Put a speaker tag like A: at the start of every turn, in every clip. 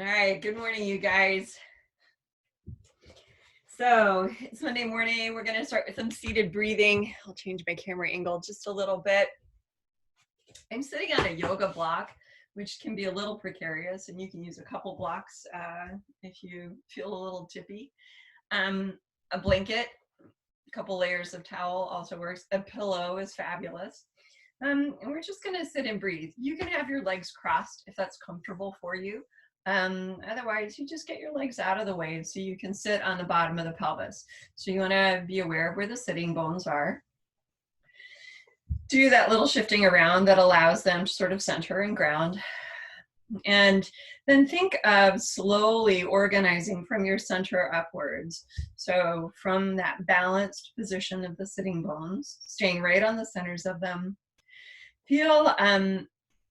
A: All right, good morning, you guys. So it's Monday morning. We're going to start with some seated breathing. I'll change my camera angle just a little bit. I'm sitting on a yoga block, which can be a little precarious, and you can use a couple blocks if you feel a little tippy. A blanket, a couple layers of towel also works. A pillow is fabulous. And we're just going to sit and breathe. You can have your legs crossed if that's comfortable for you. Otherwise, you just get your legs out of the way so you can sit on the bottom of the pelvis. So you want to be aware of where the sitting bones are. Do that little shifting around that allows them to sort of center and ground. And then think of slowly organizing from your center upwards. So from that balanced position of the sitting bones, staying right on the centers of them, feel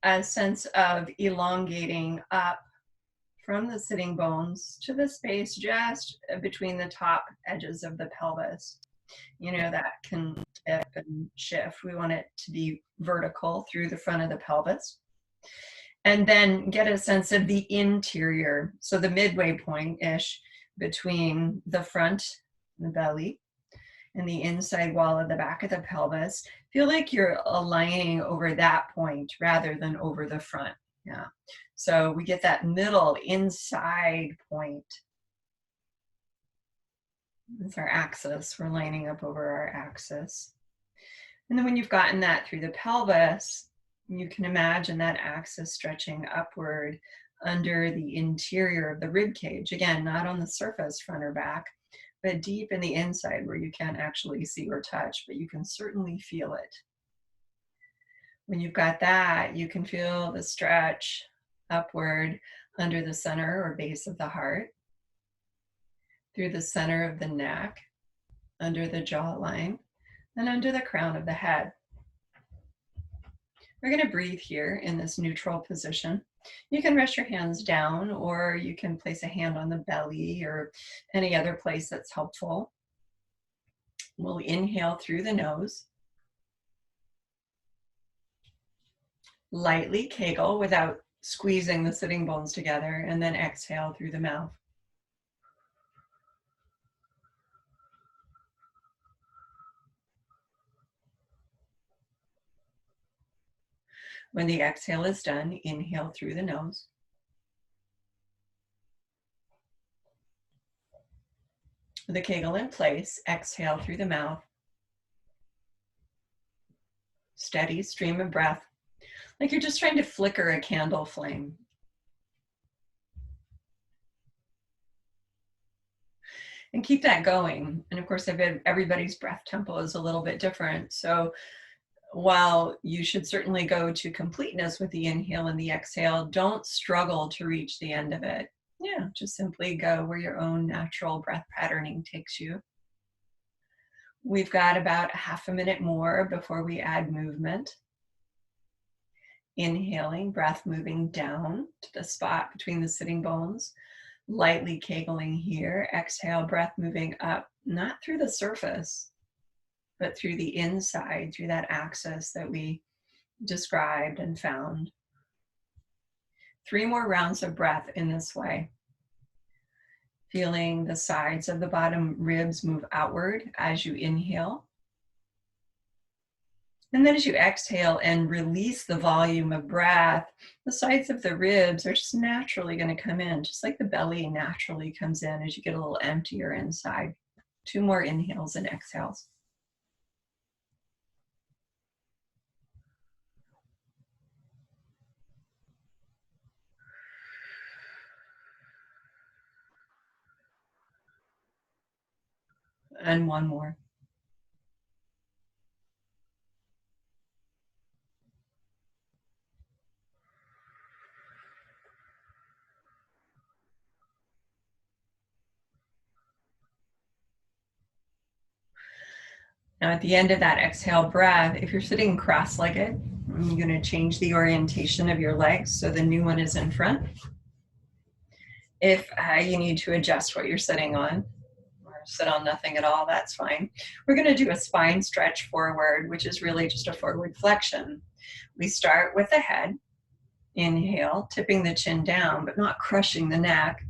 A: a sense of elongating up from the sitting bones to the space just between the top edges of the pelvis. You know, that can tip and shift. We want it to be vertical through the front of the pelvis. And then get a sense of the interior, so the midway point-ish between the front, the belly, and the inside wall of the back of the pelvis. Feel like you're aligning over that point rather than over the front. Yeah. So we get that middle inside point. It's our axis. We're lining up over our axis. And then when you've gotten that through the pelvis, you can imagine that axis stretching upward under the interior of the rib cage. Again, not on the surface, front or back, but deep in the inside where you can't actually see or touch, but you can certainly feel it. When you've got that, you can feel the stretch upward under the center or base of the heart, through the center of the neck, under the jawline, and under the crown of the head. We're going to breathe here in this neutral position. You can rest your hands down, or you can place a hand on the belly or any other place that's helpful. We'll inhale through the nose. Lightly kegel without squeezing the sitting bones together, and then exhale through the mouth. When the exhale is done, inhale through the nose. With the kegel in place, exhale through the mouth. Steady stream of breath, like you're just trying to flicker a candle flame. And keep that going. And of course, everybody's breath tempo is a little bit different. So while you should certainly go to completeness with the inhale and the exhale, don't struggle to reach the end of it. Yeah, just simply go where your own natural breath patterning takes you. We've got about half a minute more before we add movement. Inhaling, breath moving down to the spot between the sitting bones. Lightly kegling here. Exhale, breath moving up, not through the surface, but through the inside, through that axis that we described and found. 3 more rounds of breath in this way. Feeling the sides of the bottom ribs move outward as you inhale. And then as you exhale and release the volume of breath, the sides of the ribs are just naturally going to come in, just like the belly naturally comes in as you get a little emptier inside. 2 more inhales and exhales. And 1 more. Now at the end of that exhale breath, if you're sitting cross-legged, you're going to change the orientation of your legs so the new one is in front. If you need to adjust what you're sitting on, or sit on nothing at all, that's fine. We're going to do a spine stretch forward, which is really just a forward flexion. We start with the head. Inhale, tipping the chin down, but not crushing the neck.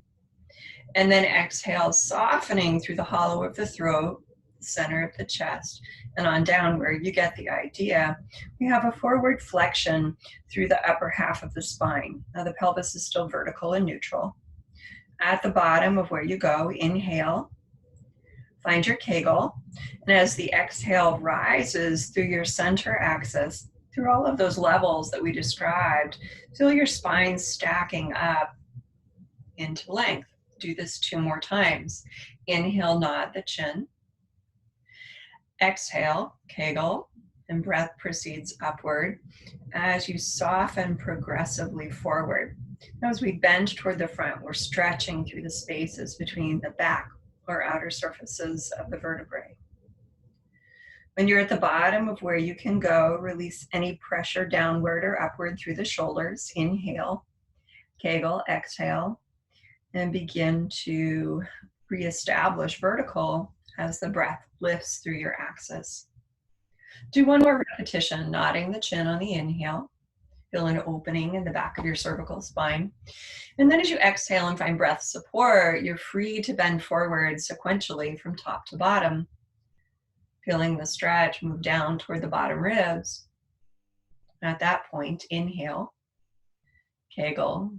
A: And then exhale, softening through the hollow of the throat, center of the chest, and on down where you get the idea. We have a forward flexion through the upper half of the spine. Now the pelvis is still vertical and neutral. At the bottom of where you go, inhale, find your Kegel, and as the exhale rises through your center axis, through all of those levels that we described, feel your spine stacking up into length. Do this 2 more times. Inhale, nod the chin. Exhale, Kegel, and breath proceeds upward as you soften progressively forward. Now, as we bend toward the front, we're stretching through the spaces between the back or outer surfaces of the vertebrae. When you're at the bottom of where you can go, release any pressure downward or upward through the shoulders. Inhale, Kegel, exhale, and begin to reestablish vertical as the breath lifts through your axis. Do 1 more repetition, nodding the chin on the inhale. Feel an opening in the back of your cervical spine. And then as you exhale and find breath support, you're free to bend forward sequentially from top to bottom. Feeling the stretch move down toward the bottom ribs. At that point, inhale, Kegel,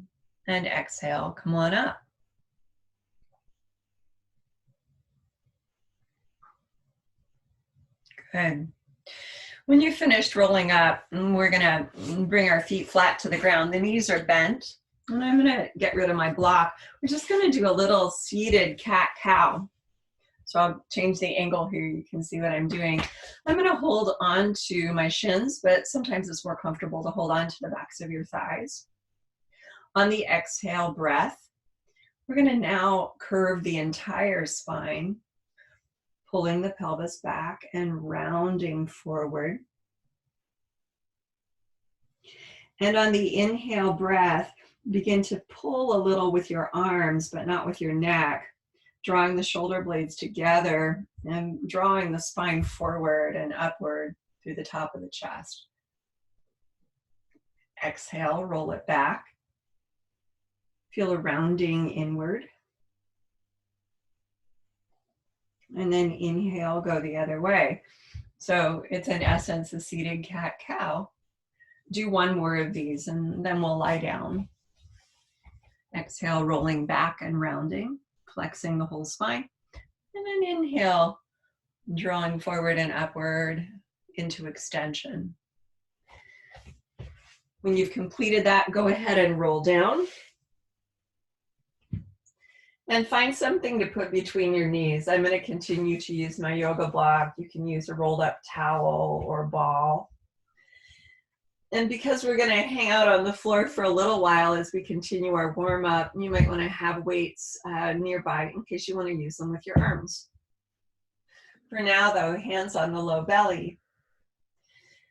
A: and exhale, come on up. Good. When you've finished rolling up, we're gonna bring our feet flat to the ground. The knees are bent, and I'm gonna get rid of my block. We're just gonna do a little seated cat-cow. So I'll change the angle here. You can see what I'm doing. I'm gonna hold on to my shins, but sometimes it's more comfortable to hold on to the backs of your thighs. On the exhale breath, we're gonna now curve the entire spine, pulling the pelvis back and rounding forward. And on the inhale breath, begin to pull a little with your arms, but not with your neck, drawing the shoulder blades together and drawing the spine forward and upward through the top of the chest. Exhale, roll it back. Feel a rounding inward. And then inhale, go the other way. So it's in essence a seated cat-cow. Do 1 more of these and then we'll lie down. Exhale, rolling back and rounding, flexing the whole spine. And then inhale, drawing forward and upward into extension. When you've completed that, go ahead and roll down. And find something to put between your knees. I'm going to continue to use my yoga block. You can use a rolled up towel or ball. And because we're going to hang out on the floor for a little while as we continue our warm up, you might want to have weights nearby in case you want to use them with your arms. For now though, hands on the low belly.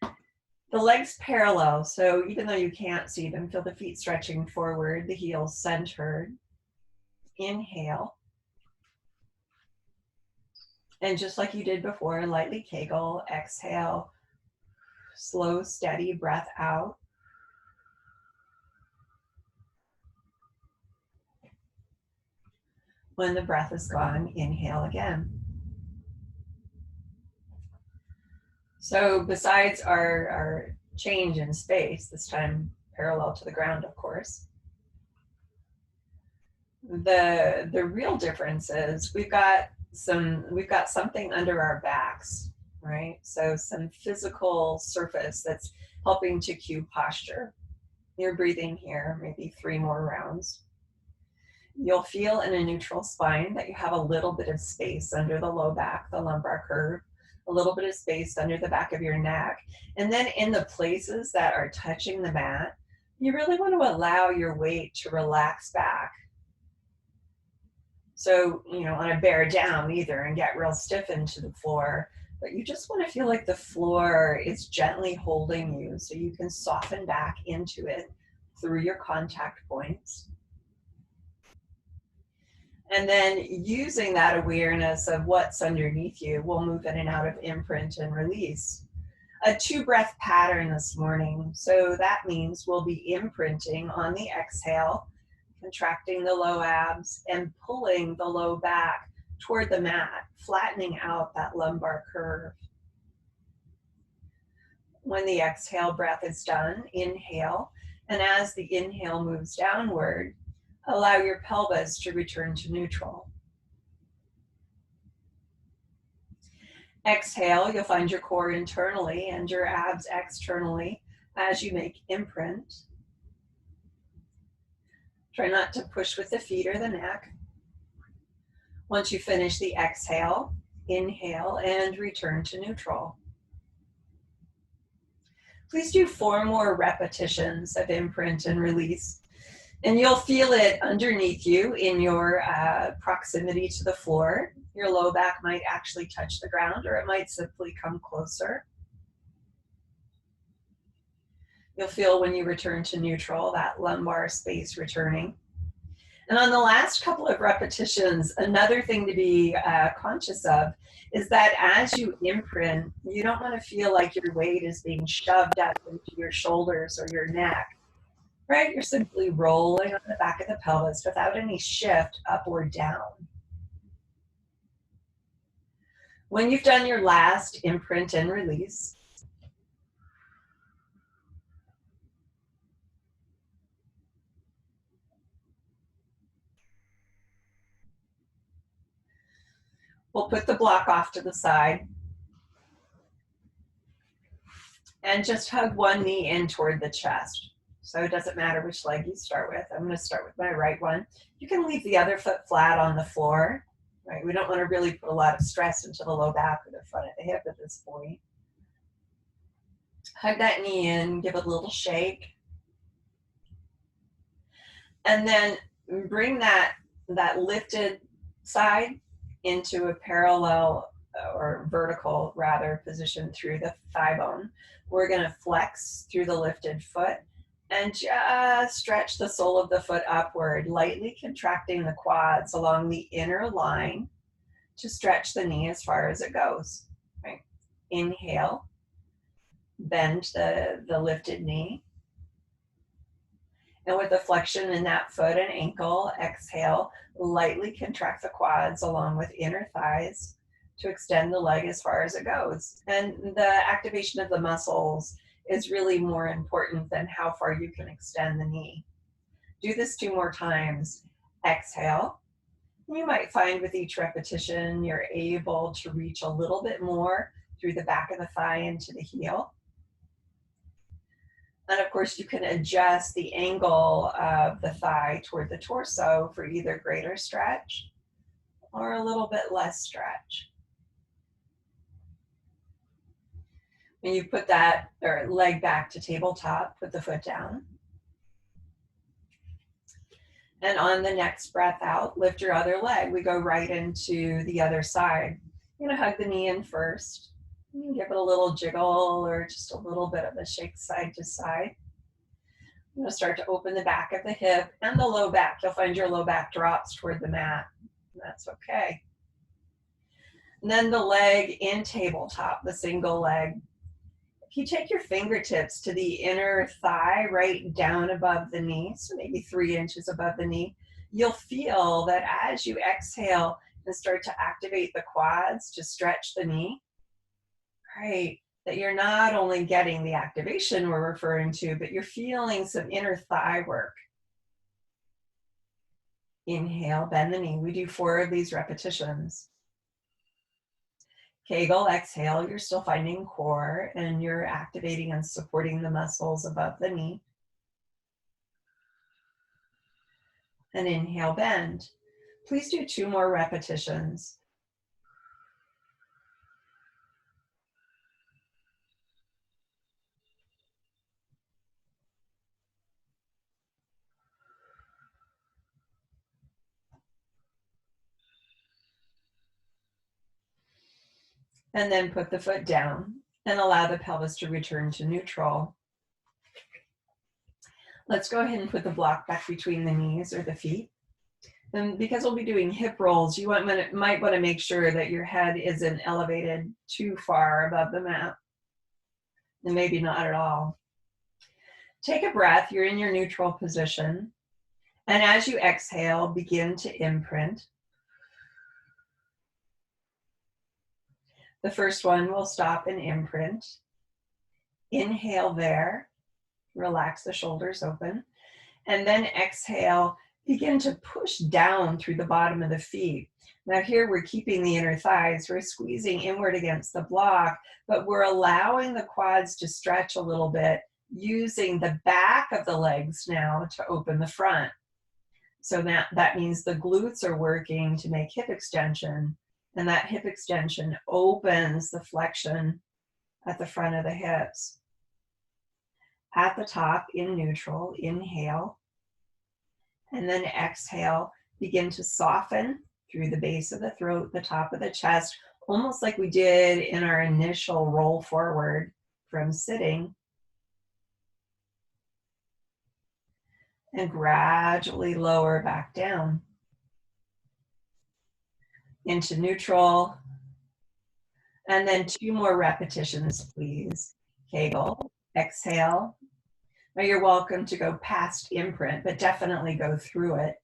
A: The legs parallel, so even though you can't see them, feel the feet stretching forward, the heels centered. Inhale. And just like you did before, lightly Kegel, exhale. Slow, steady breath out. When the breath is gone, inhale again. So besides our change in space, this time parallel to the ground, of course, the real difference is we've got something under our backs, right? So some physical surface that's helping to cue posture. You're breathing here, maybe 3 more rounds. You'll feel in a neutral spine that you have a little bit of space under the low back, the lumbar curve, a little bit of space under the back of your neck. And then in the places that are touching the mat, you really want to allow your weight to relax back. So, you know, want to bear down either and get real stiff into the floor, but you just want to feel like the floor is gently holding you so you can soften back into it through your contact points. And then using that awareness of what's underneath you, we'll move in and out of imprint and release. a 2-breath pattern this morning. So that means we'll be imprinting on the exhale, contracting the low abs and pulling the low back toward the mat, flattening out that lumbar curve. When the exhale breath is done, inhale, and as the inhale moves downward, allow your pelvis to return to neutral. Exhale, you'll find your core internally and your abs externally as you make imprint. Try not to push with the feet or the neck. Once you finish the exhale, inhale and return to neutral. Please do 4 more repetitions of imprint and release. And you'll feel it underneath you in your proximity to the floor. Your low back might actually touch the ground, or it might simply come closer. You'll feel when you return to neutral, that lumbar space returning. And on the last couple of repetitions, another thing to be conscious of is that as you imprint, you don't want to feel like your weight is being shoved up into your shoulders or your neck. Right? You're simply rolling on the back of the pelvis without any shift up or down. When you've done your last imprint and release, we'll put the block off to the side and just hug one knee in toward the chest. So it doesn't matter which leg you start with. I'm going to start with my right one. You can leave the other foot flat on the floor. Right? We don't want to really put a lot of stress into the low back or the front of the hip at this point. Hug that knee in, give it a little shake. And then bring that lifted side into a parallel or vertical rather position through the thigh bone. We're going to flex through the lifted foot and just stretch the sole of the foot upward, lightly contracting the quads along the inner line to stretch the knee as far as it goes. Right? Inhale, bend the lifted knee. And with the flexion in that foot and ankle, exhale, lightly contract the quads along with inner thighs to extend the leg as far as it goes. And the activation of the muscles is really more important than how far you can extend the knee. Do this 2 more times. Exhale. You might find with each repetition, you're able to reach a little bit more through the back of the thigh into the heel. And of course, you can adjust the angle of the thigh toward the torso for either greater stretch or a little bit less stretch. When you put that leg back to tabletop, put the foot down. And on the next breath out, lift your other leg. We go right into the other side. You're gonna hug the knee in first. You can give it a little jiggle or just a little bit of a shake side to side. I'm gonna start to open the back of the hip and the low back. You'll find your low back drops toward the mat. That's okay. And then the leg in tabletop, the single leg. If you take your fingertips to the inner thigh, right down above the knee, so maybe 3 inches above the knee, you'll feel that as you exhale and start to activate the quads to stretch the knee, right, that you're not only getting the activation we're referring to, but you're feeling some inner thigh work. Inhale, bend the knee. We do 4 of these repetitions. Kegel, exhale, you're still finding core and you're activating and supporting the muscles above the knee. And inhale, bend. Please do 2 more repetitions. And then put the foot down and allow the pelvis to return to neutral. Let's go ahead and put the block back between the knees or the feet. And because we'll be doing hip rolls, you might want to make sure that your head isn't elevated too far above the mat. and maybe not at all. Take a breath. You're in your neutral position. And as you exhale, begin to imprint. The first one will stop and imprint. Inhale there. Relax the shoulders open. And then exhale, begin to push down through the bottom of the feet. Now here we're keeping the inner thighs. We're squeezing inward against the block, but we're allowing the quads to stretch a little bit, using the back of the legs now to open the front. So that means the glutes are working to make hip extension, and that hip extension opens the flexion at the front of the hips. At the top, in neutral, inhale, and then exhale, begin to soften through the base of the throat, the top of the chest, almost like we did in our initial roll forward from sitting. And gradually lower back down into neutral. And then 2 more repetitions, please. Kegel, exhale. Now you're welcome to go past imprint, but definitely go through it.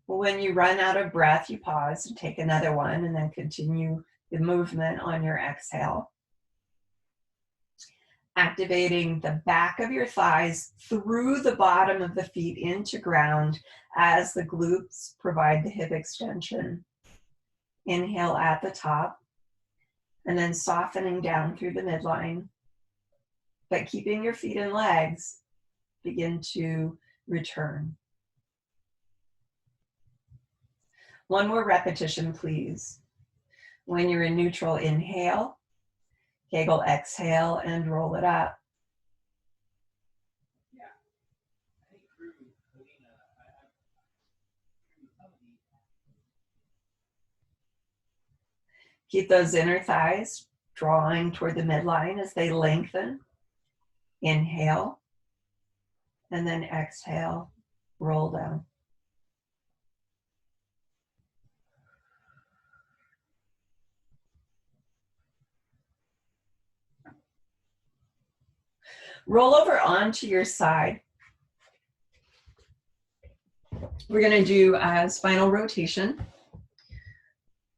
A: When you run out of breath, you pause and take another one, and then continue the movement on your exhale. Activating the back of your thighs through the bottom of the feet into ground as the glutes provide the hip extension. Inhale at the top, and then softening down through the midline. But keeping your feet and legs, begin to return. 1 more repetition, please. When you're in neutral, inhale. Kegel, exhale, and roll it up. Keep those inner thighs drawing toward the midline as they lengthen. Inhale, and then exhale, roll down. Roll over onto your side. We're going to do a spinal rotation.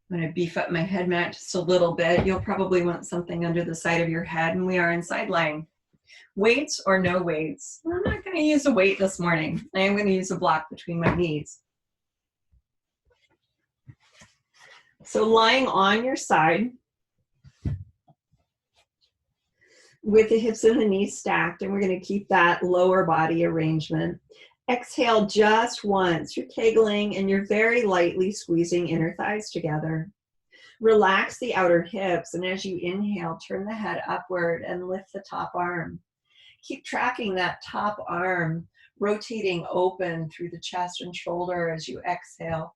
A: I'm going to beef up my head mat just a little bit. You'll probably want something under the side of your head, and we are in side lying. Weights or no weights? I'm not going to use a weight this morning. I am going to use a block between my knees. So lying on your side, with the hips and the knees stacked, and we're going to keep that lower body arrangement. Exhale just once. You're kegling and you're very lightly squeezing inner thighs together. Relax the outer hips, and as you inhale, turn the head upward and lift the top arm. Keep tracking that top arm, rotating open through the chest and shoulder as you exhale.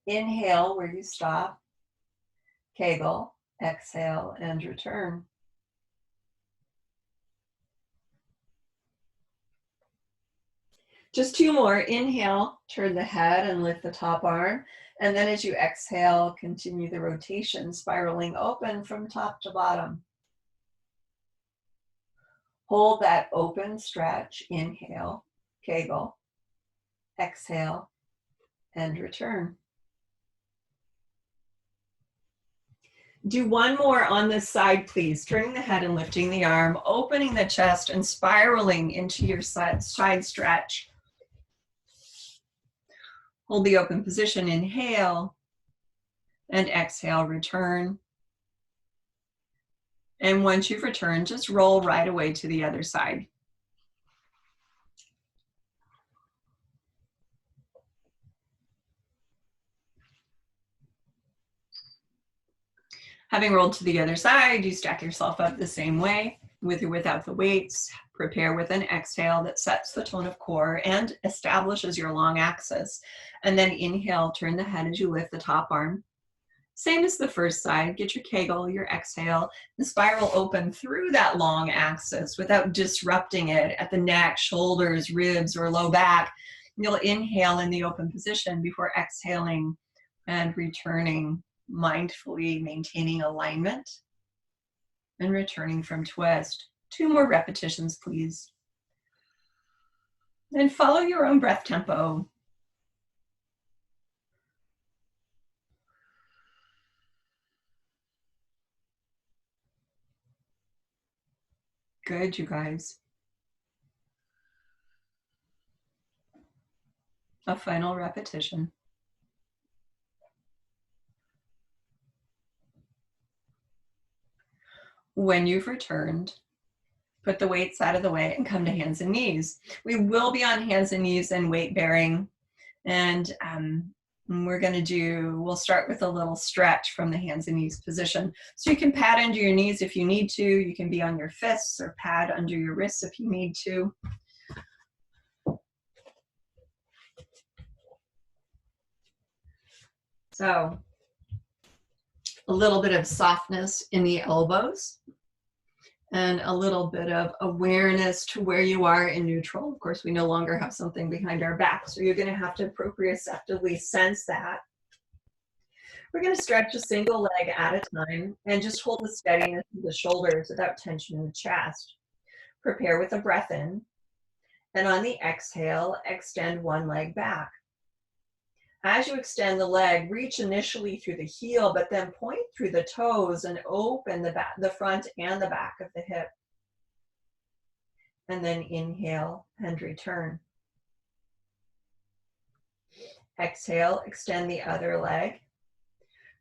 A: Inhale where you stop. Kegel, exhale, and return. Just 2 more. Inhale, turn the head and lift the top arm. And then as you exhale, continue the rotation, spiraling open from top to bottom. Hold that open stretch. Inhale, Kegel, exhale, and return. Do 1 more on this side, please. Turning the head and lifting the arm, opening the chest and spiraling into your side stretch. Hold the open position, inhale, and exhale, return. And once you've returned, just roll right away to the other side. Having rolled to the other side, you stack yourself up the same way, with or without the weights. Prepare with an exhale that sets the tone of core and establishes your long axis. And then inhale, turn the head as you lift the top arm. Same as the first side, get your Kegel, your exhale, the spiral open through that long axis without disrupting it at the neck, shoulders, ribs, or low back. You'll inhale in the open position before exhaling and returning mindfully, maintaining alignment and returning from twist. 2 more repetitions, please. Then follow your own breath tempo. Good, you guys. A final repetition. When you've returned, put the weights out of the way and come to hands and knees. We will be on hands and knees and weight bearing. And we'll start with a little stretch from the hands and knees position. So you can pad under your knees if you need to. You can be on your fists or pad under your wrists if you need to. So a little bit of softness in the elbows and a little bit of awareness to where you are in neutral. Of course, we no longer have something behind our back, so you're going to have to proprioceptively sense that. We're going to stretch a single leg at a time and just hold the steadiness of the shoulders without tension in the chest. Prepare with a breath in, and on the exhale, extend one leg back. As you extend the leg, reach initially through the heel, but then point through the toes and open the front and the back of the hip. And then inhale and return. Exhale, extend the other leg,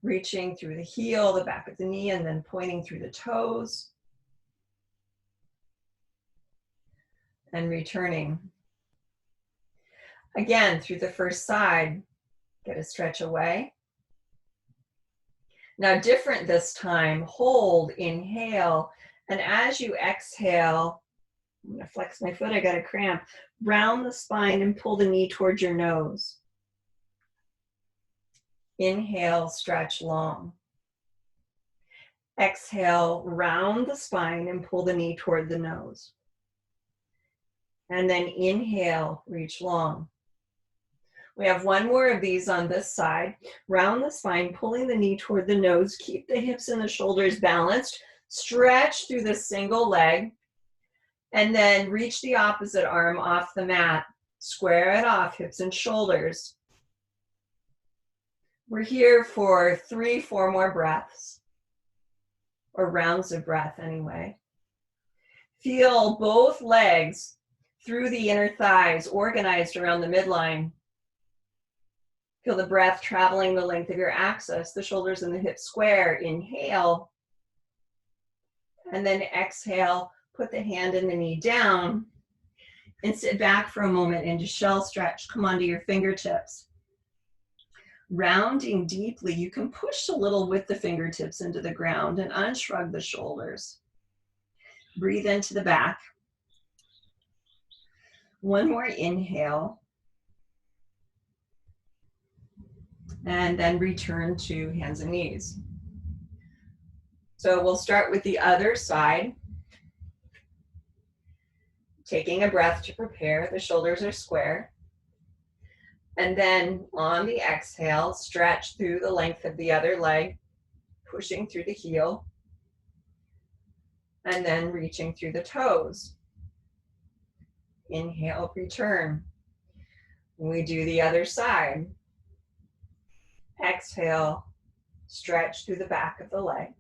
A: reaching through the heel, the back of the knee, and then pointing through the toes. And returning. Again, through the first side. Get a stretch away. Now different this time, hold, inhale, and as you exhale, I'm gonna flex my foot, I got a cramp, round the spine and pull the knee towards your nose. Inhale, stretch long. Exhale, round the spine and pull the knee toward the nose. And then inhale, reach long. We have one more of these on this side. Round the spine, pulling the knee toward the nose. Keep the hips and the shoulders balanced. Stretch through the single leg. And then reach the opposite arm off the mat. Square it off, hips and shoulders. We're here for 3-4 more breaths. Or rounds of breath anyway. Feel both legs through the inner thighs, organized around the midline. Feel the breath traveling the length of your axis, the shoulders and the hips square. Inhale. And then exhale, put the hand and the knee down and sit back for a moment into shell stretch. Come onto your fingertips. Rounding deeply, you can push a little with the fingertips into the ground and unshrug the shoulders. Breathe into the back. One more inhale. And then return to hands and knees. So we'll start with the other side. Taking a breath to prepare, the shoulders are square. And then on the exhale, stretch through the length of the other leg, pushing through the heel. And then reaching through the toes. Inhale, return. We do the other side. Exhale, stretch through the back of the leg,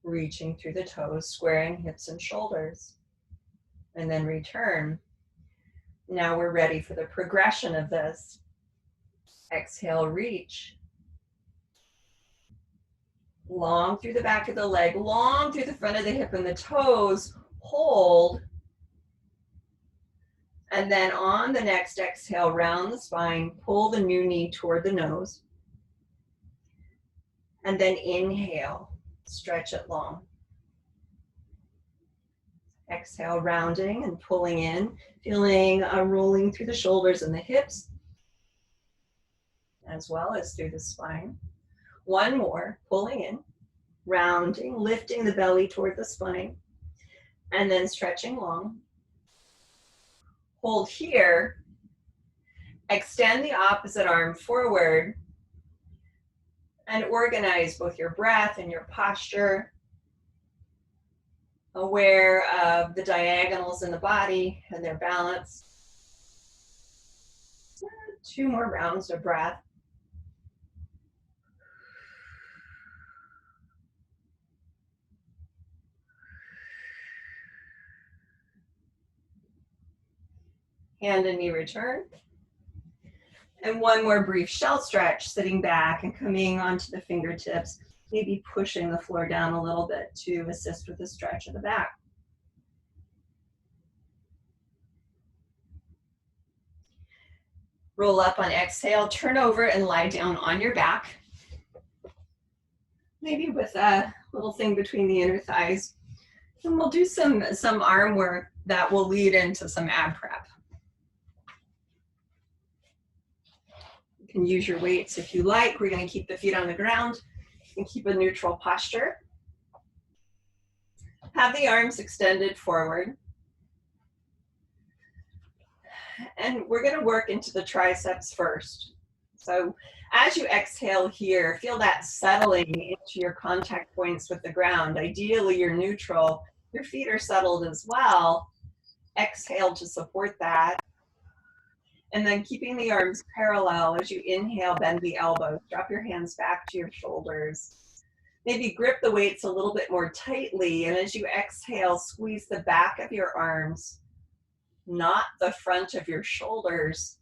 A: reaching through the toes, squaring hips and shoulders, and then return. Now we're ready for the progression of this. Exhale, reach. Long through the back of the leg, long through the front of the hip and the toes, hold. And then on the next exhale, round the spine, pull the new knee toward the nose. And then inhale, stretch it long. Exhale, rounding and pulling in, feeling a rolling through the shoulders and the hips, as well as through the spine. One more, pulling in, rounding, lifting the belly toward the spine, and then stretching long. Hold here, extend the opposite arm forward, And organize both your breath and your posture. Aware of the diagonals in the body and their balance. 2 more rounds of breath. Hand and knee return. And one more brief shell stretch, sitting back and coming onto the fingertips, maybe pushing the floor down a little bit to assist with the stretch of the back. Roll up on exhale, turn over and lie down on your back. Maybe with a little thing between the inner thighs. And we'll do some arm work that will lead into some ab prep. You can use your weights if you like. We're going to keep the feet on the ground and keep a neutral posture. Have the arms extended forward. And we're going to work into the triceps first. So as you exhale here, feel that settling into your contact points with the ground. Ideally, you're neutral. Your feet are settled as well. Exhale to support that. And then keeping the arms parallel as you inhale, bend the elbows. Drop your hands back to your shoulders. Maybe grip the weights a little bit more tightly. And as you exhale, squeeze the back of your arms, not the front of your shoulders,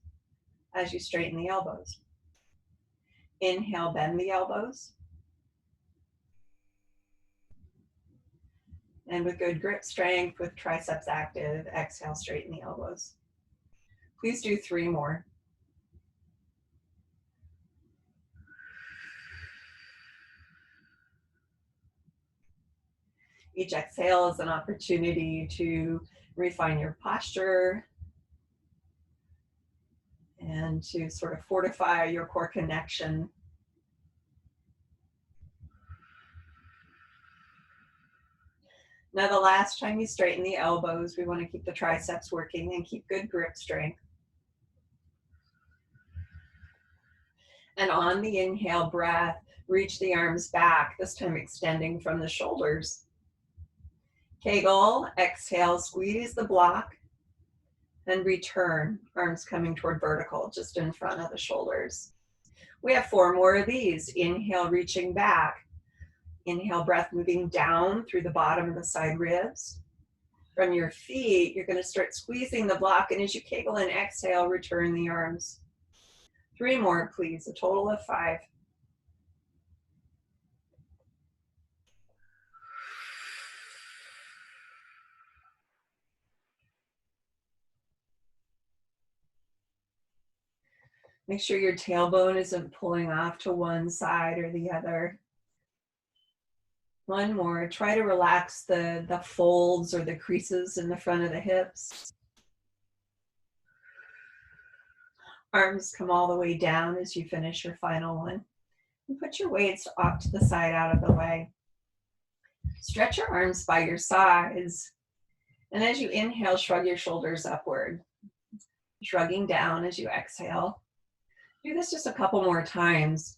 A: as you straighten the elbows. Inhale, bend the elbows. And with good grip strength, with triceps active, exhale, straighten the elbows. Please do 3 more. Each exhale is an opportunity to refine your posture and to sort of fortify your core connection. Now, the last time you straighten the elbows, we want to keep the triceps working and keep good grip strength. And on the inhale breath, reach the arms back, this time extending from the shoulders. Kegel, exhale, squeeze the block, and return, arms coming toward vertical, just in front of the shoulders. We have 4 more of these. Inhale, reaching back. Inhale, breath moving down through the bottom of the side ribs. From your feet, you're going to start squeezing the block, and as you Kegel and exhale, return the arms. 3 more, please, a total of 5. Make sure your tailbone isn't pulling off to one side or the other. 1 more. Try to relax the folds or the creases in the front of the hips. Arms come all the way down as you finish your final one. And put your weights off to the side, out of the way. Stretch your arms by your sides. And as you inhale, shrug your shoulders upward. Shrugging down as you exhale. Do this just a couple more times.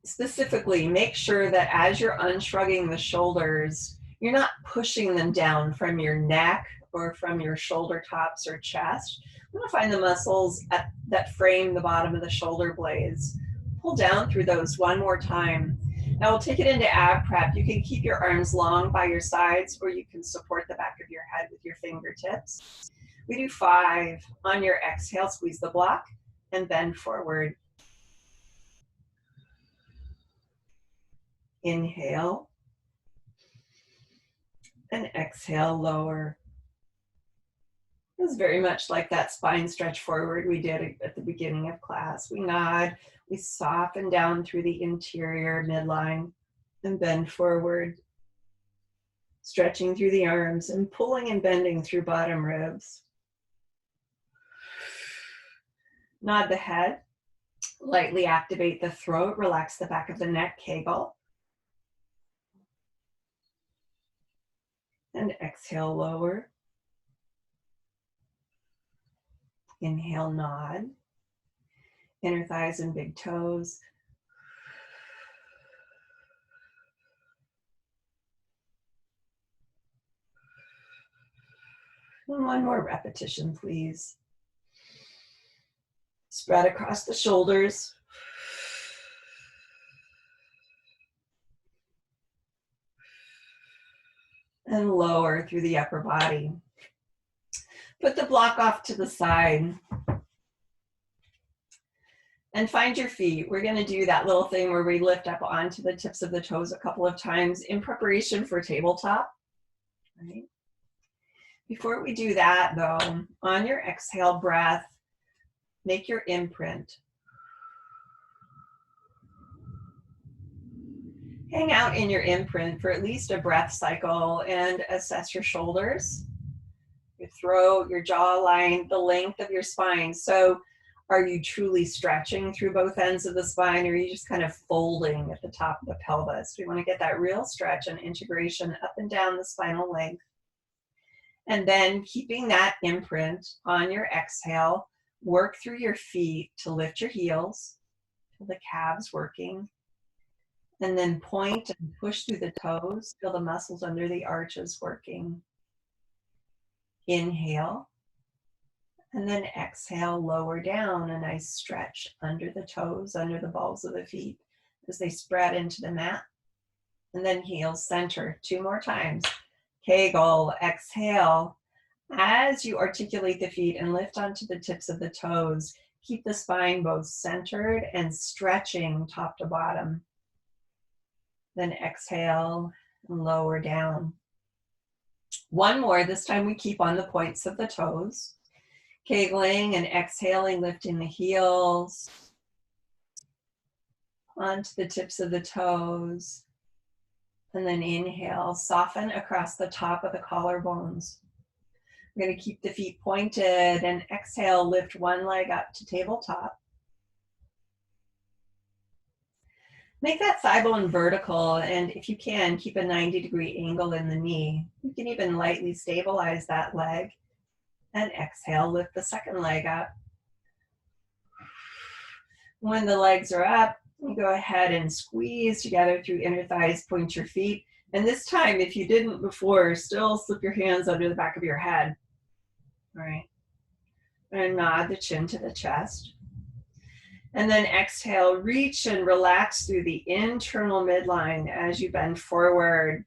A: Specifically, make sure that as you're unshrugging the shoulders, you're not pushing them down from your neck or from your shoulder tops or chest. I'm going to find the muscles that frame the bottom of the shoulder blades. Pull down through those 1 more time. Now we'll take it into ab prep. You can keep your arms long by your sides, or you can support the back of your head with your fingertips. We do 5. On your exhale, squeeze the block and bend forward. Inhale and exhale, lower. This is very much like that spine stretch forward we did at the beginning of class. We nod, we soften down through the interior midline and bend forward, stretching through the arms and pulling and bending through bottom ribs. Nod the head, lightly activate the throat, relax the back of the neck, Kegel. And exhale, lower. Inhale, nod. Inner thighs and big toes. And one more repetition, please. Spread across the shoulders. And lower through the upper body. Put the block off to the side. And find your feet. We're going to do that little thing where we lift up onto the tips of the toes a couple of times in preparation for tabletop. Right? Before we do that, though, on your exhale breath, make your imprint. Hang out in your imprint for at least a breath cycle and assess your shoulders, your throat, your jawline, the length of your spine. So are you truly stretching through both ends of the spine, or are you just kind of folding at the top of the pelvis? We want to get that real stretch and integration up and down the spinal length. And then keeping that imprint on your exhale, work through your feet to lift your heels, feel the calves working. And then point and push through the toes, feel the muscles under the arches working. Inhale. And then exhale, lower down, a nice stretch under the toes, under the balls of the feet as they spread into the mat. And then heels center 2 more times. Kegel, exhale. As you articulate the feet and lift onto the tips of the toes, keep the spine both centered and stretching top to bottom. Then exhale and lower down. One more, this time we keep on the points of the toes. Kegling and exhaling, lifting the heels onto the tips of the toes. And then inhale, soften across the top of the collarbones. We're going to keep the feet pointed and exhale, lift one leg up to tabletop. Make that thigh bone vertical, and if you can, keep a 90-degree angle in the knee. You can even lightly stabilize that leg. And exhale, lift the second leg up. When the legs are up, you go ahead and squeeze together through inner thighs, point your feet. And this time, if you didn't before, still slip your hands under the back of your head. All right. And nod the chin to the chest. And then exhale, reach and relax through the internal midline as you bend forward.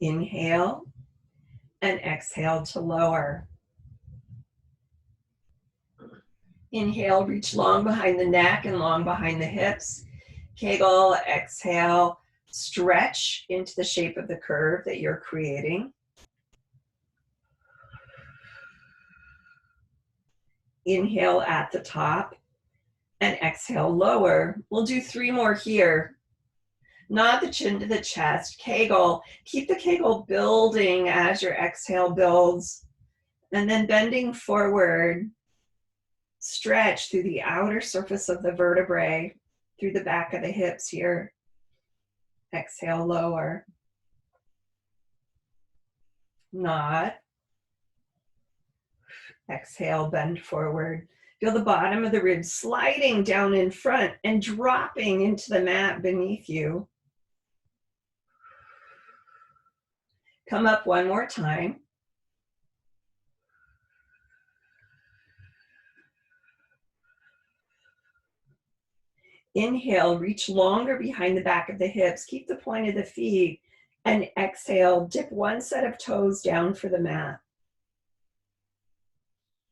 A: Inhale and exhale to lower. Inhale, reach long behind the neck and long behind the hips. Kegel, exhale, stretch into the shape of the curve that you're creating. Inhale at the top and exhale, lower. We'll do 3 more here. Nod the chin to the chest, Kegel. Keep the Kegel building as your exhale builds. And then bending forward, stretch through the outer surface of the vertebrae, through the back of the hips here. Exhale, lower. Nod. Exhale, bend forward. Feel the bottom of the ribs sliding down in front and dropping into the mat beneath you. Come up one more time. Inhale, reach longer behind the back of the hips. Keep the point of the feet. And exhale, dip one set of toes down for the mat.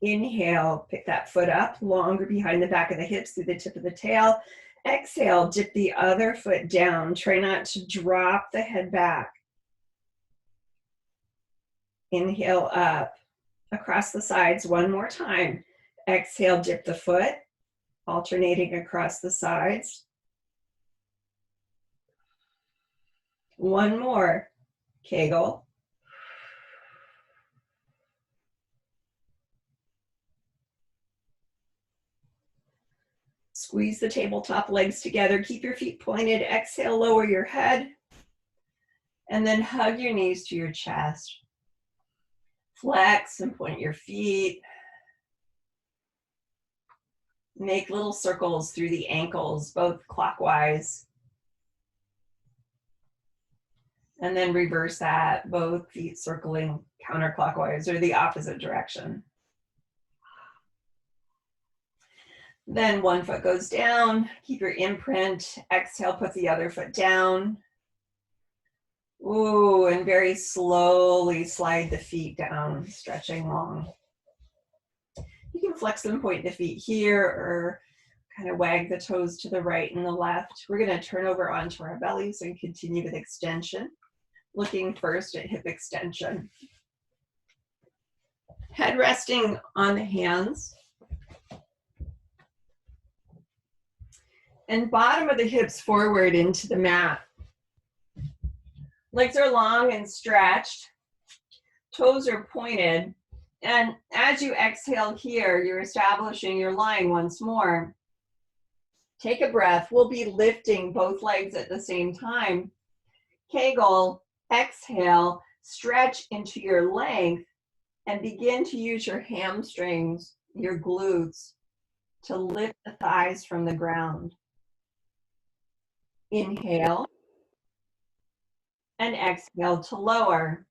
A: Inhale, pick that foot up, longer behind the back of the hips through the tip of the tail. Exhale, dip the other foot down. Try not to drop the head back. Inhale up, across the sides one more time. Exhale, dip the foot, alternating across the sides. One more, Kegel. Squeeze the tabletop legs together. Keep your feet pointed. Exhale, lower your head. And then hug your knees to your chest. Flex and point your feet. Make little circles through the ankles, both clockwise. And then reverse that, both feet circling counterclockwise or the opposite direction. Then one foot goes down, keep your imprint, exhale, put the other foot down. Ooh, and very slowly slide the feet down, stretching long. You can flex them, point the feet here, or kind of wag the toes to the right and the left. We're gonna turn over onto our bellies and continue with extension. Looking first at hip extension. Head resting on the hands. And bottom of the hips forward into the mat. Legs are long and stretched. Toes are pointed. And as you exhale here, you're establishing your line once more. Take a breath. We'll be lifting both legs at the same time. Kegel, exhale, stretch into your length, and begin to use your hamstrings, your glutes, to lift the thighs from the ground. Inhale, and exhale to lower.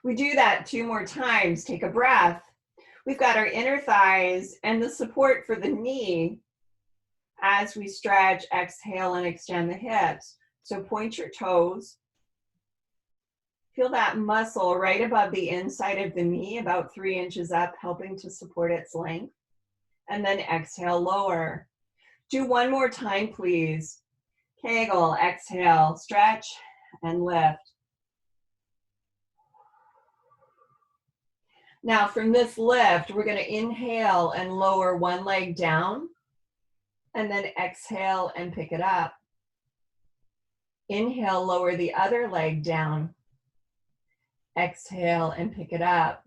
A: We do that 2 more times. Take a breath. We've got our inner thighs and the support for the knee as we stretch, exhale, and extend the hips. So point your toes. Feel that muscle right above the inside of the knee, about 3 inches up, helping to support its length. And then exhale, lower. Do 1 more time, please. Kegel, exhale, stretch, and lift. Now from this lift, we're going to inhale and lower one leg down, and then exhale and pick it up. Inhale, lower the other leg down. Exhale and pick it up.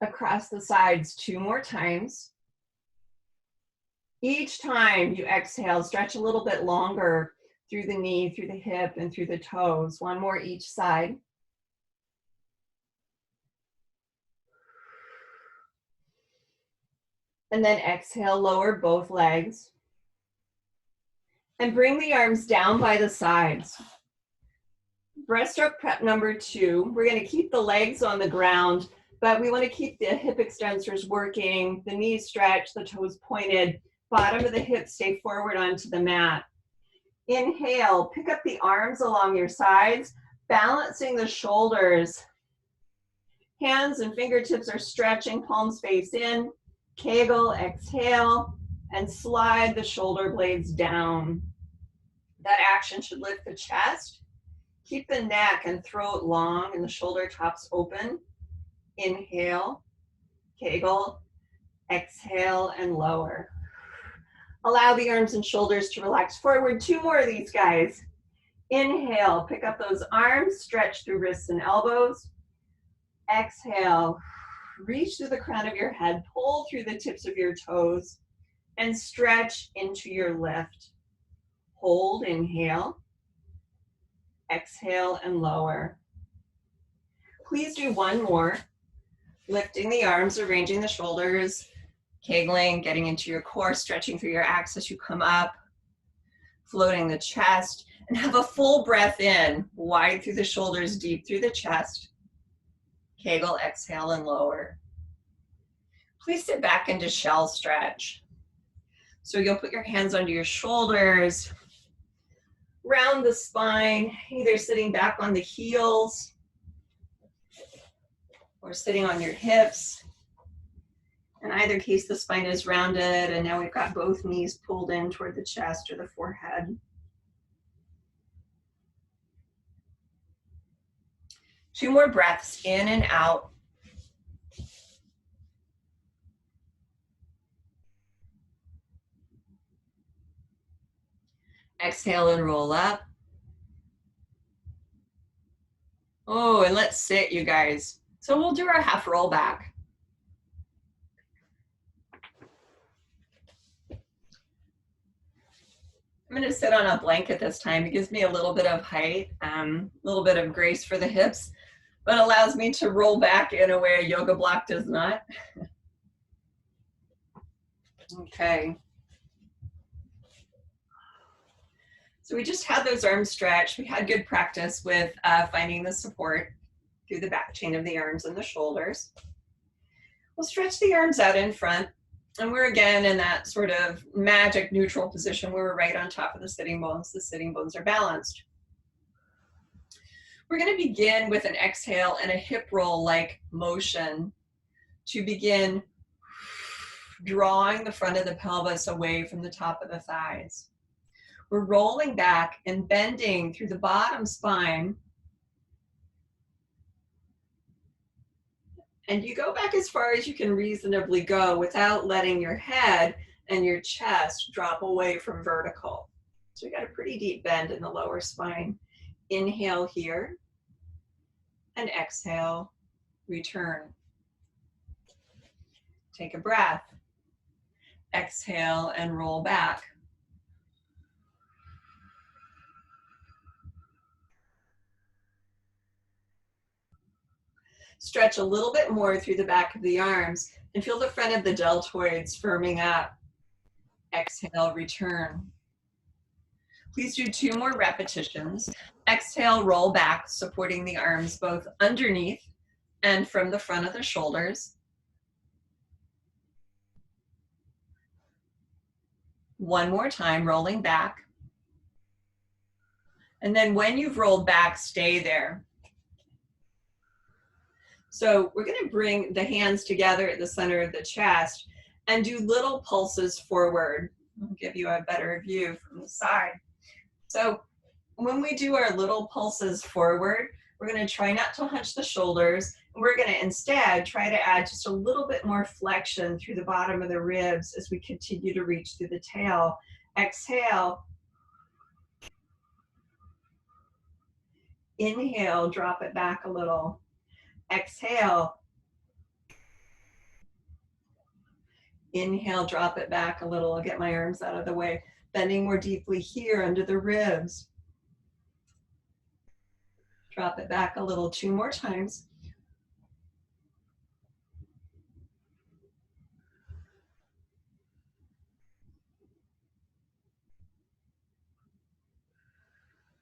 A: Across the sides 2 more times. Each time you exhale, stretch a little bit longer through the knee, through the hip, and through the toes. 1 more each side. And then exhale, lower both legs. And bring the arms down by the sides. Breaststroke prep number 2. We're going to keep the legs on the ground, but we want to keep the hip extensors working, the knees stretched, the toes pointed, bottom of the hips stay forward onto the mat. Inhale, pick up the arms along your sides, balancing the shoulders. Hands and fingertips are stretching, palms face in. Kegel, exhale, and slide the shoulder blades down. That action should lift the chest. Keep the neck and throat long and the shoulder tops open. Inhale, Kegel, exhale, and lower. Allow the arms and shoulders to relax forward. 2 more of these guys. Inhale, pick up those arms, stretch through wrists and elbows. Exhale, reach through the crown of your head, pull through the tips of your toes, and stretch into your lift. Hold, inhale. Exhale and lower. Please do 1 more. Lifting the arms, arranging the shoulders, kegling, getting into your core, stretching through your axis. You come up, floating the chest, and have a full breath in, wide through the shoulders, deep through the chest. Kegel, exhale, and lower. Please sit back into shell stretch. So you'll put your hands under your shoulders, round the spine, either sitting back on the heels or sitting on your hips. In either case, the spine is rounded, and now we've got both knees pulled in toward the chest or the forehead. 2 more breaths in and out. Exhale and roll up. Oh, and let's sit, you guys. So we'll do our half roll back. I'm going to sit on a blanket this time. It gives me a little bit of height, a little bit of grace for the hips, but allows me to roll back in a way a yoga block does not. Okay. So we just had those arms stretched. We had good practice with finding the support through the back chain of the arms and the shoulders. We'll stretch the arms out in front, and we're again in that sort of magic neutral position where we're right on top of the sitting bones. The sitting bones are balanced. We're going to begin with an exhale and a hip roll like motion to begin drawing the front of the pelvis away from the top of the thighs. We're rolling back and bending through the bottom spine. And you go back as far as you can reasonably go without letting your head and your chest drop away from vertical. So we got a pretty deep bend in the lower spine. Inhale here and exhale, return. Take a breath. Exhale and roll back. Stretch a little bit more through the back of the arms and feel the front of the deltoids firming up. Exhale, return. Please do 2 more repetitions. Exhale, roll back, supporting the arms both underneath and from the front of the shoulders. One more time, rolling back. And then when you've rolled back, stay there. So we're going to bring the hands together at the center of the chest and do little pulses forward. I'll give you a better view from the side. So when we do our little pulses forward, we're going to try not to hunch the shoulders. We're going to instead try to add just a little bit more flexion through the bottom of the ribs as we continue to reach through the tail. Exhale. Inhale, drop it back a little. Exhale. Inhale, drop it back a little. I'll get my arms out of the way. Bending more deeply here under the ribs. Drop it back a little. 2 more times.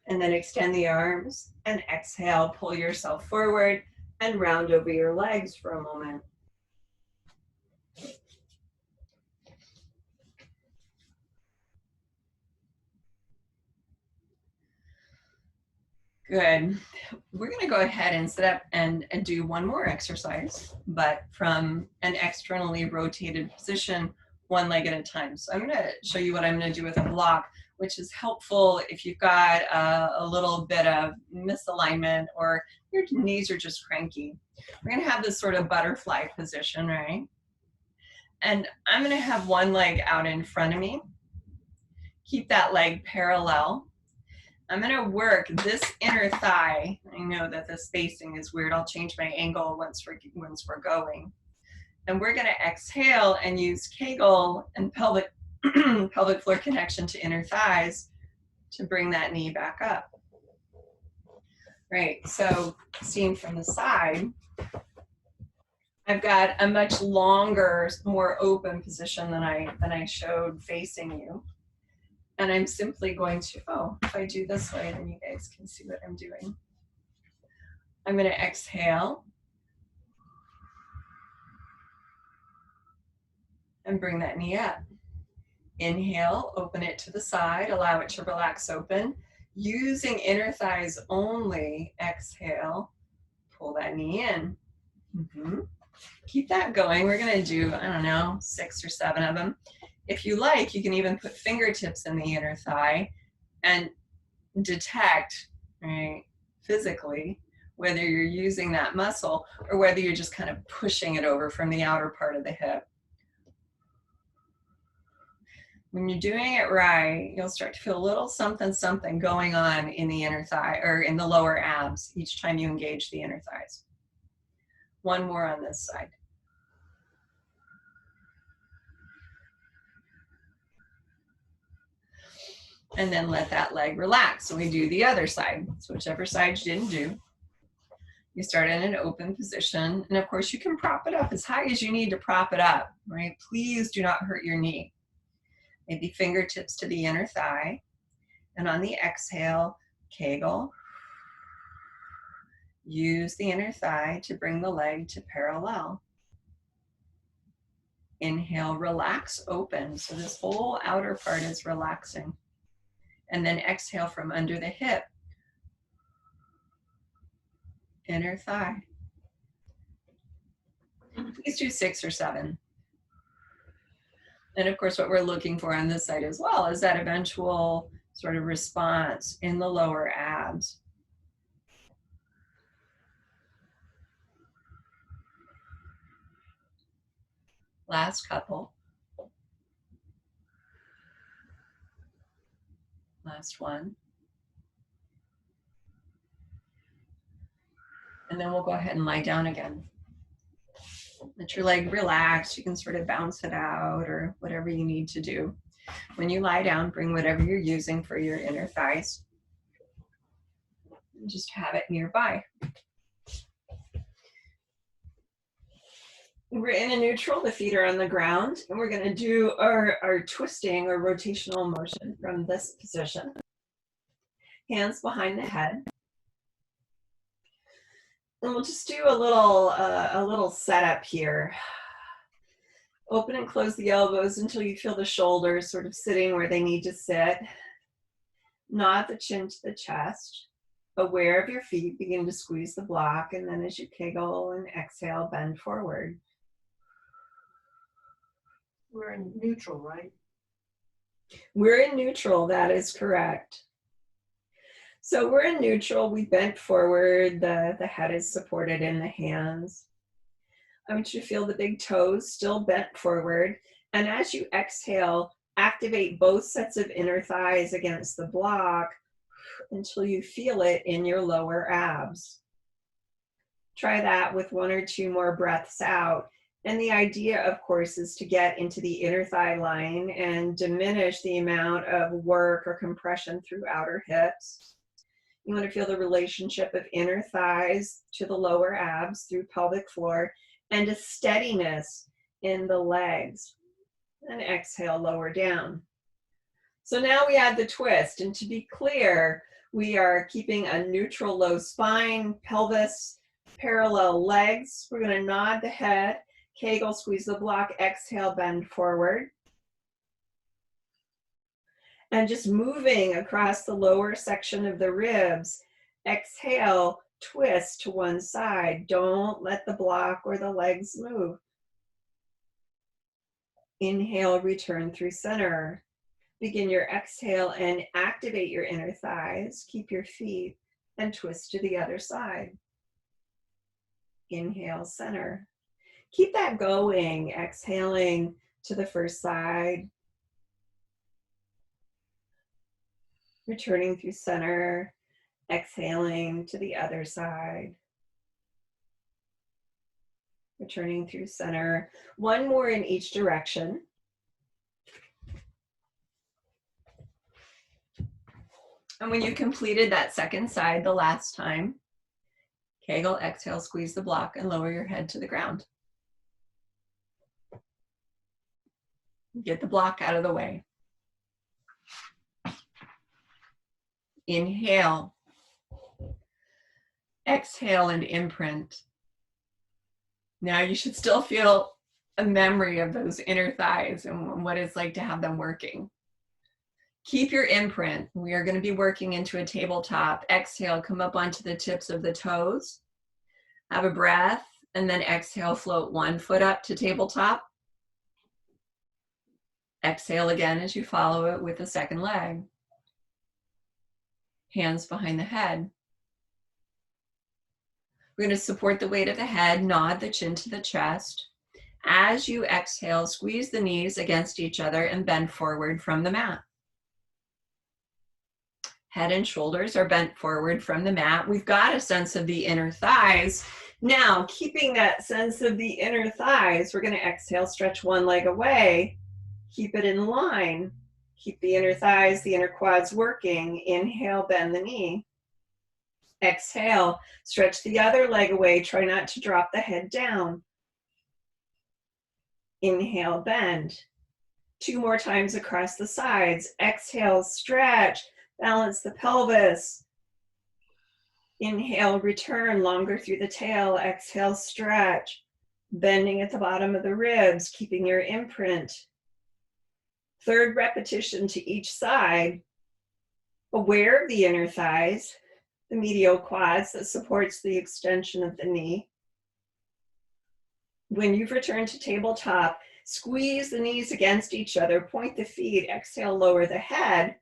A: And then extend the arms and exhale, pull yourself forward and round over your legs for a moment. Good. We're going to go ahead and sit up and do one more exercise, but from an externally rotated position, one leg at a time. So I'm going to show you what I'm going to do with a block, which is helpful if you've got a little bit of misalignment or your knees are just cranky. We're going to have this sort of butterfly position, right? And I'm going to have one leg out in front of me. Keep that leg parallel. I'm going to work this inner thigh. I know that the spacing is weird. I'll change my angle once we're going. And we're going to exhale and use Kegel and pelvic pelvic floor connection to inner thighs to bring that knee back up. Right, so seen from the side, I've got a much longer, more open position than I showed facing you. And I'm simply going to, if I do this way, then you guys can see what I'm doing. I'm going to exhale and bring that knee up. Inhale, open it to the side, allow it to relax open. Using inner thighs only, exhale, pull that knee in. Keep that going. We're going to do, I don't know, 6 or 7 of them. If you like, you can even put fingertips in the inner thigh and detect, right, physically, whether you're using that muscle or whether you're just kind of pushing it over from the outer part of the hip. When you're doing it right, you'll start to feel a little something, something going on in the inner thigh or in the lower abs each time you engage the inner thighs. One more on this side. And then let that leg relax. So we do the other side. So whichever side you didn't do, you start in an open position. And of course you can prop it up as high as you need to prop it up, right? Please do not hurt your knee. Maybe fingertips to the inner thigh. And on the exhale, Kegel. Use the inner thigh to bring the leg to parallel. Inhale, relax, open. So this whole outer part is relaxing. And then exhale from under the hip. Inner thigh. Please do 6 or 7. And of course, what we're looking for on this side as well is that eventual sort of response in the lower abs. Last couple. Last one. And then we'll go ahead and lie down again. Let your leg relax. You can sort of bounce it out or whatever you need to do. When you lie down, bring whatever you're using for your inner thighs. And just have it nearby. We're in a neutral, the feet are on the ground, and we're going to do our twisting or rotational motion from this position. Hands behind the head. And we'll just do a little setup here. Open and close the elbows until you feel the shoulders sort of sitting where they need to sit. Nod the chin to the chest. Aware of your feet, begin to squeeze the block, and then as you Kegel and exhale, bend forward.
B: We're in neutral, right?
A: We're in neutral, that is correct. So we're in neutral, we bent forward, the head is supported in the hands. I want you to feel the big toes still bent forward. And as you exhale, activate both sets of inner thighs against the block until you feel it in your lower abs. Try that with 1 or 2 more breaths out. And the idea, of course, is to get into the inner thigh line and diminish the amount of work or compression through outer hips. You want to feel the relationship of inner thighs to the lower abs through pelvic floor and a steadiness in the legs. And exhale, lower down. So now we add the twist. And to be clear, we are keeping a neutral low spine, pelvis, parallel legs. We're going to nod the head. Kegel, squeeze the block, exhale, bend forward. And just moving across the lower section of the ribs, exhale, twist to one side. Don't let the block or the legs move. Inhale, return through center. Begin your exhale and activate your inner thighs. Keep your feet and twist to the other side. Inhale, center. Keep that going, exhaling to the first side. Returning through center, exhaling to the other side. Returning through center. One more in each direction. And when you completed that second side the last time, Kegel, exhale, squeeze the block and lower your head to the ground. Get the block out of the way. Inhale. Exhale and imprint. Now you should still feel a memory of those inner thighs and what it's like to have them working. Keep your imprint. We are going to be working into a tabletop. Exhale, come up onto the tips of the toes. Have a breath, and then exhale, float one foot up to tabletop. Exhale again as you follow it with the second leg. Hands behind the head. We're going to support the weight of the head, nod the chin to the chest. As you exhale, squeeze the knees against each other and bend forward from the mat. Head and shoulders are bent forward from the mat. We've got a sense of the inner thighs. Now, keeping that sense of the inner thighs, we're going to exhale, stretch one leg away. Keep it in line. Keep the inner thighs, the inner quads working. Inhale, bend the knee. Exhale, stretch the other leg away. Try not to drop the head down. Inhale, bend. 2 more times across the sides. Exhale, stretch. Balance the pelvis. Inhale, return longer through the tail. Exhale, stretch. Bending at the bottom of the ribs, keeping your imprint. Third repetition to each side. Aware of the inner thighs, the medial quads that supports the extension of the knee. When you've returned to tabletop, squeeze the knees against each other, point the feet, exhale, lower the head,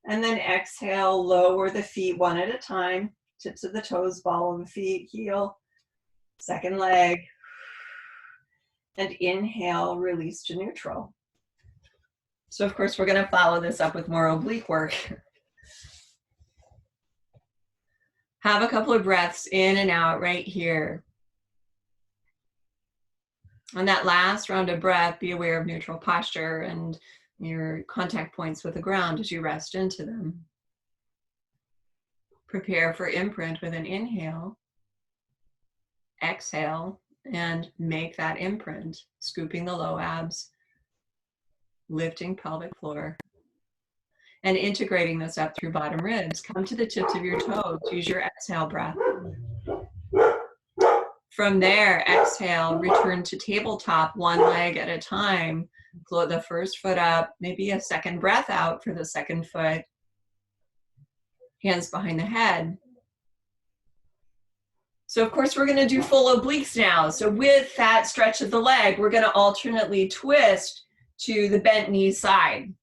A: and then exhale, lower the feet one at a time, tips of the toes, ball of the feet, heel, second leg, and inhale, release to neutral. So of course, we're gonna follow this up with more oblique work. Have a couple of breaths in and out right here. On that last round of breath, be aware of neutral posture and your contact points with the ground as you rest into them. Prepare for imprint with an inhale. Exhale and make that imprint, scooping the low abs, lifting pelvic floor, and integrating this up through bottom ribs. Come to the tips of your toes. Use your exhale breath. From there, exhale, return to tabletop, one leg at a time. Float the first foot up, maybe a second breath out for the second foot. Hands behind the head. So of course, we're gonna do full obliques now. So with that stretch of the leg, we're gonna alternately twist to the bent knee side.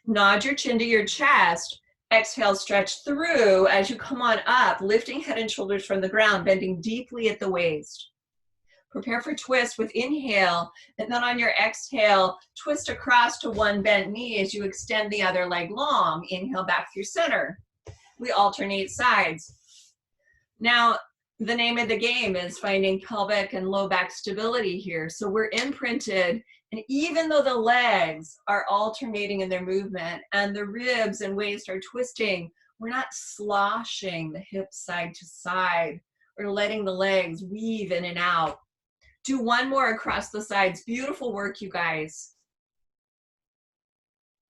A: Nod your chin to your chest. Exhale, stretch through as you come on up, lifting head and shoulders from the ground, bending deeply at the waist. Prepare for twist with inhale, and then on your exhale, twist across to one bent knee as you extend the other leg long. Inhale back through center. We alternate sides. Now, the name of the game is finding pelvic and low back stability here. So we're imprinted, and even though the legs are alternating in their movement and the ribs and waist are twisting, we're not sloshing the hips side to side or letting the legs weave in and out. Do one more across the sides. Beautiful work, you guys.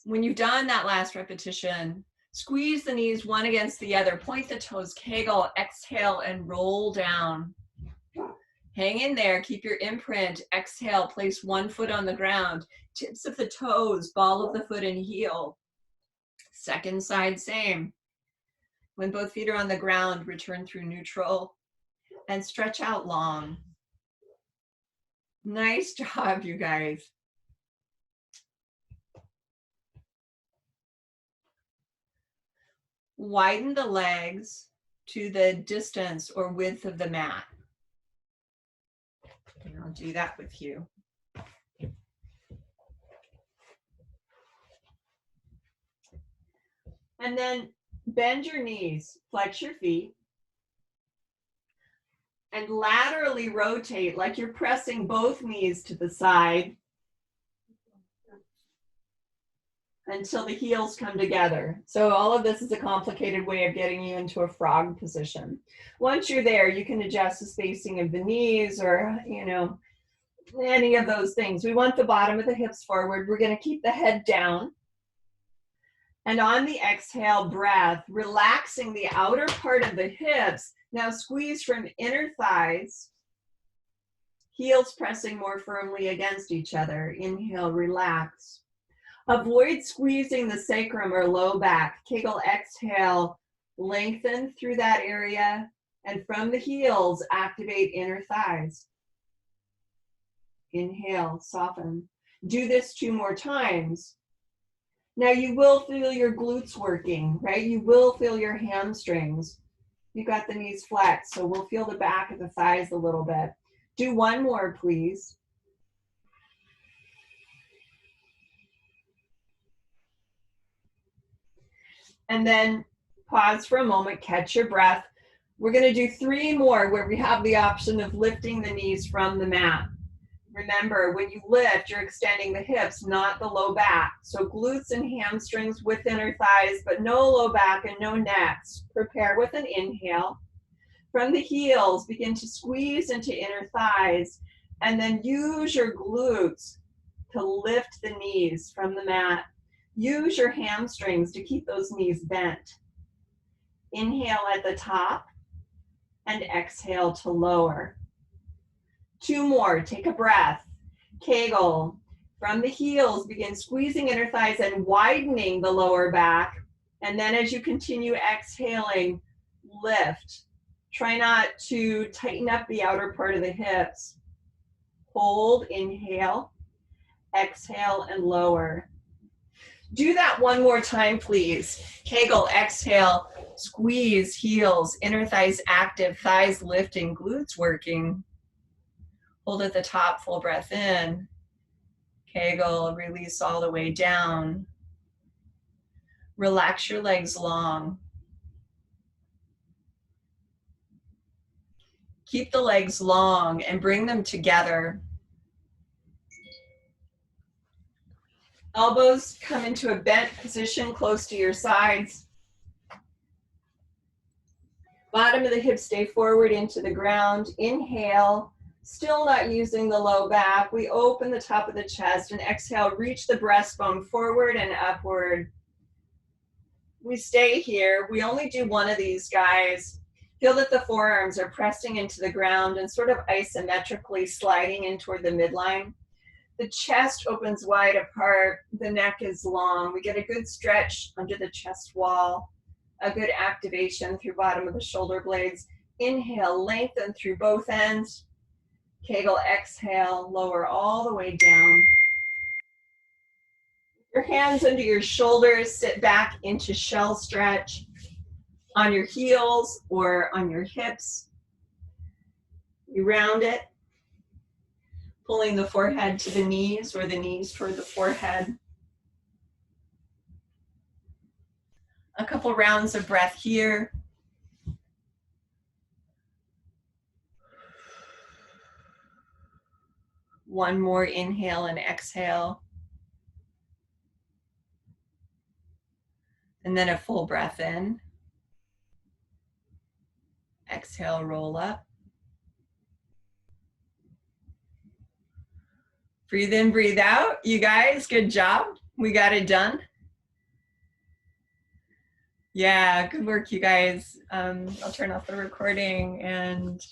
A: When you've done that last repetition, squeeze the knees one against the other, point the toes, kegel, exhale, and roll down. Hang in there, keep your imprint. Exhale, place one foot on the ground, tips of the toes, ball of the foot and heel. Second side, same. When both feet are on the ground, return through neutral and stretch out long. Nice job, you guys. Widen the legs to the distance or width of the mat. And I'll do that with you. And then bend your knees, flex your feet, and laterally rotate like you're pressing both knees to the side until the heels come together. So all of this is a complicated way of getting you into a frog position. Once you're there, you can adjust the spacing of the knees or, any of those things. We want the bottom of the hips forward. We're going to keep the head down. And on the exhale breath, relaxing the outer part of the hips. Now squeeze from inner thighs, heels pressing more firmly against each other. Inhale, relax. Avoid squeezing the sacrum or low back. Kegel, exhale, lengthen through that area. And from the heels, activate inner thighs. Inhale, soften. Do this 2 more times. Now you will feel your glutes working, right? You will feel your hamstrings. You got the knees flat, so we'll feel the back of the thighs a little bit. Do one more, please. And then pause for a moment, catch your breath. We're going to do 3 more where we have the option of lifting the knees from the mat. Remember, when you lift, you're extending the hips, not the low back. So glutes and hamstrings with inner thighs, but no low back and no necks. Prepare with an inhale. From the heels, begin to squeeze into inner thighs, and then use your glutes to lift the knees from the mat. Use your hamstrings to keep those knees bent. Inhale at the top and exhale to lower. 2 more, take a breath. Kegel. From the heels, begin squeezing inner thighs and widening the lower back. And then as you continue exhaling, lift. Try not to tighten up the outer part of the hips. Hold, inhale, exhale, and lower. Do that one more time, please. Kegel, exhale, squeeze, heels, inner thighs active, thighs lifting, glutes working. Hold at the top, full breath in. Kegel, release all the way down. Relax your legs long. Keep the legs long and bring them together. Elbows come into a bent position close to your sides. Bottom of the hips stay forward into the ground. Inhale, still not using the low back. We open the top of the chest and exhale, reach the breastbone forward and upward. We stay here. We only do one of these, guys. Feel that the forearms are pressing into the ground and sort of isometrically sliding in toward the midline. The chest opens wide apart. The neck is long. We get a good stretch under the chest wall, a good activation through bottom of the shoulder blades. Inhale, lengthen through both ends. Kegel, exhale, lower all the way down. Your hands under your shoulders, sit back into shell stretch on your heels or on your hips. You round it, pulling the forehead to the knees or the knees toward the forehead. A couple rounds of breath here. One more inhale and exhale. And then a full breath in. Exhale, roll up. Breathe in, breathe out. You guys, good job. We got it done. Yeah, good work, you guys. I'll turn off the recording and